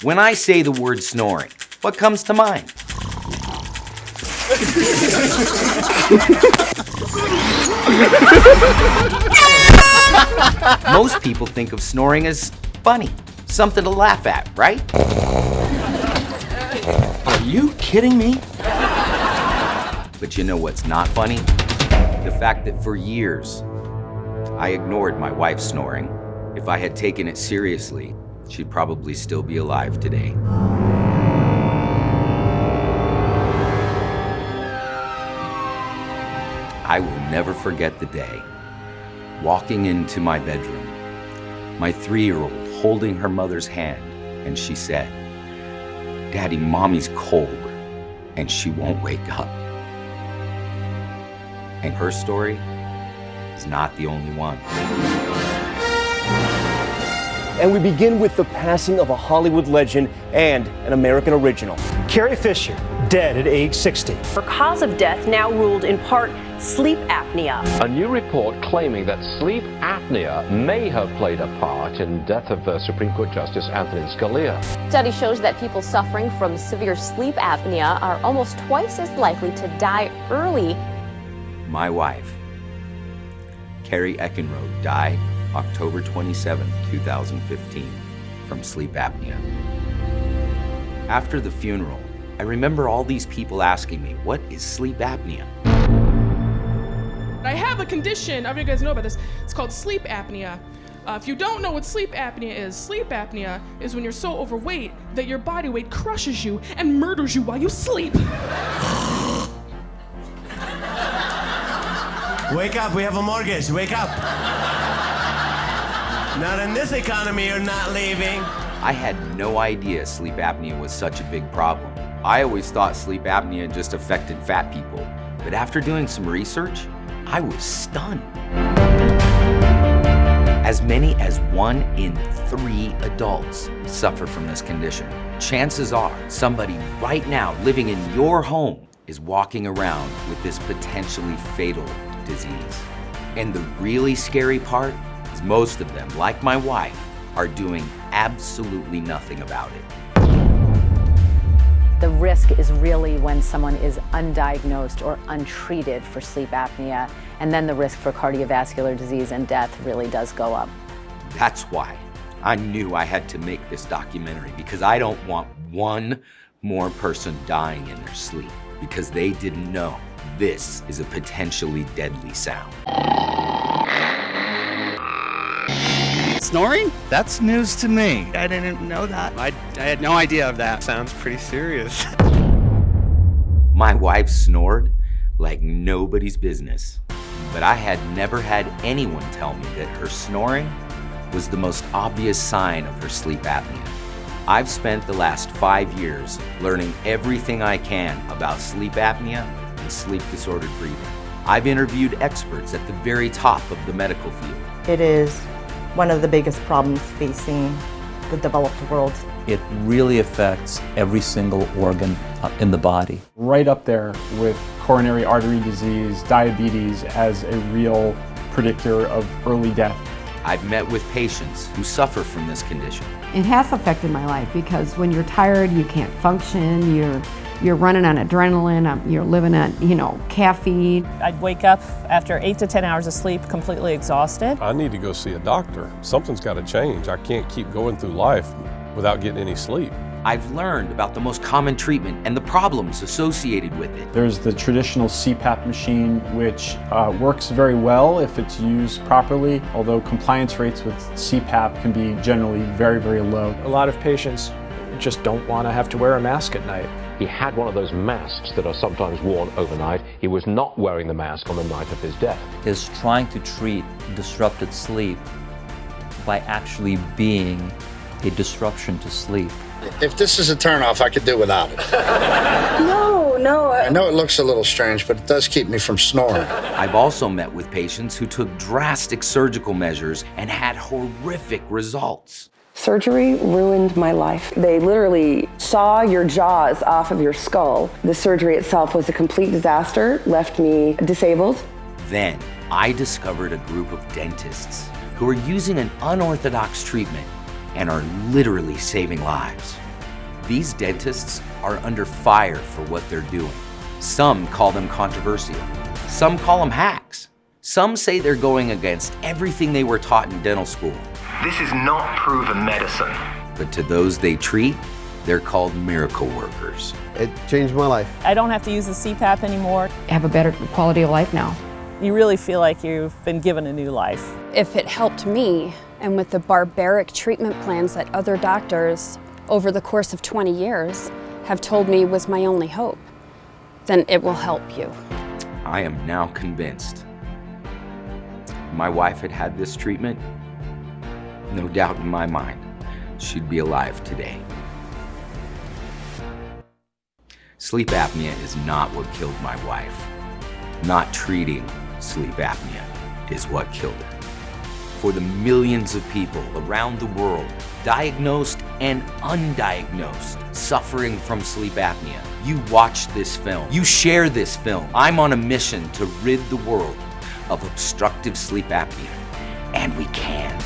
When I say the word snoring, what comes to mind? Most people think of snoring as funny, something to laugh at, right? Are you kidding me? But you know what's not funny? The fact that for years, I ignored my wife's snoring. If I had taken it seriously, she'd probably still be alive today. I will never forget the day, walking into my bedroom, my 3-year-old holding her mother's hand, and she said, "Daddy, Mommy's cold, and she won't wake up." And her story is not the only one. And we begin with the passing of a Hollywood legend and an American original. Carrie Fisher, dead at age 60. Her cause of death now ruled in part sleep apnea. A new report claiming that sleep apnea may have played a part in the death of Supreme Court Justice Anthony Scalia. Study shows that people suffering from severe sleep apnea are almost twice as likely to die early. My wife, Carrie Eckenrode, died October 27, 2015, from sleep apnea. After the funeral, I remember all these people asking me, what is sleep apnea? I have a condition, I don't know if you guys know about this, it's called sleep apnea. If you don't know what sleep apnea is when you're so overweight that your body weight crushes you and murders you while you sleep. Wake up, we have a mortgage, wake up. Not in this economy, you're not leaving. I had no idea sleep apnea was such a big problem. I always thought sleep apnea just affected fat people. But after doing some research, I was stunned. As many as 1 in 3 adults suffer from this condition. Chances are somebody right now living in your home is walking around with this potentially fatal disease. And the really scary part is most of them, like my wife, are doing absolutely nothing about it. The risk is really when someone is undiagnosed or untreated for sleep apnea, and then the risk for cardiovascular disease and death really does go up. That's why I knew I had to make this documentary, because I don't want one more person dying in their sleep because they didn't know this is a potentially deadly sound. Snoring? That's news to me. I didn't know that. I had no idea of that. Sounds pretty serious. My wife snored like nobody's business, but I had never had anyone tell me that her snoring was the most obvious sign of her sleep apnea. I've spent the last 5 years learning everything I can about sleep apnea and sleep disordered breathing. I've interviewed experts at the very top of the medical field. It is one of the biggest problems facing the developed world. It really affects every single organ in the body. Right up there with coronary artery disease, diabetes as a real predictor of early death. I've met with patients who suffer from this condition. It has affected my life because when you're tired, you can't function, you're running on adrenaline, you're living on, caffeine. I'd wake up after 8 to 10 hours of sleep completely exhausted. I need to go see a doctor. Something's got to change. I can't keep going through life without getting any sleep. I've learned about the most common treatment and the problems associated with it. There's the traditional CPAP machine, which works very well if it's used properly, although compliance rates with CPAP can be generally very, very low. A lot of patients just don't want to have to wear a mask at night. He had one of those masks that are sometimes worn overnight. He was not wearing the mask on the night of his death. Is trying to treat disrupted sleep by actually being a disruption to sleep. If this is a turnoff, I could do without it. No. I know it looks a little strange, but it does keep me from snoring. I've also met with patients who took drastic surgical measures and had horrific results. Surgery ruined my life. They literally saw your jaws off of your skull. The surgery itself was a complete disaster, left me disabled. Then I discovered a group of dentists who are using an unorthodox treatment and are literally saving lives. These dentists are under fire for what they're doing. Some call them controversial. Some call them hacks. Some say they're going against everything they were taught in dental school. This is not proven medicine. But to those they treat, they're called miracle workers. It changed my life. I don't have to use the CPAP anymore. I have a better quality of life now. You really feel like you've been given a new life. If it helped me, and with the barbaric treatment plans that other doctors over the course of 20 years have told me was my only hope, then it will help you. I am now convinced. If my wife had had this treatment, no doubt in my mind, she'd be alive today. Sleep apnea is not what killed my wife. Not treating sleep apnea is what killed her. For the millions of people around the world, diagnosed and undiagnosed, suffering from sleep apnea, you watch this film, you share this film. I'm on a mission to rid the world of obstructive sleep apnea, and we can.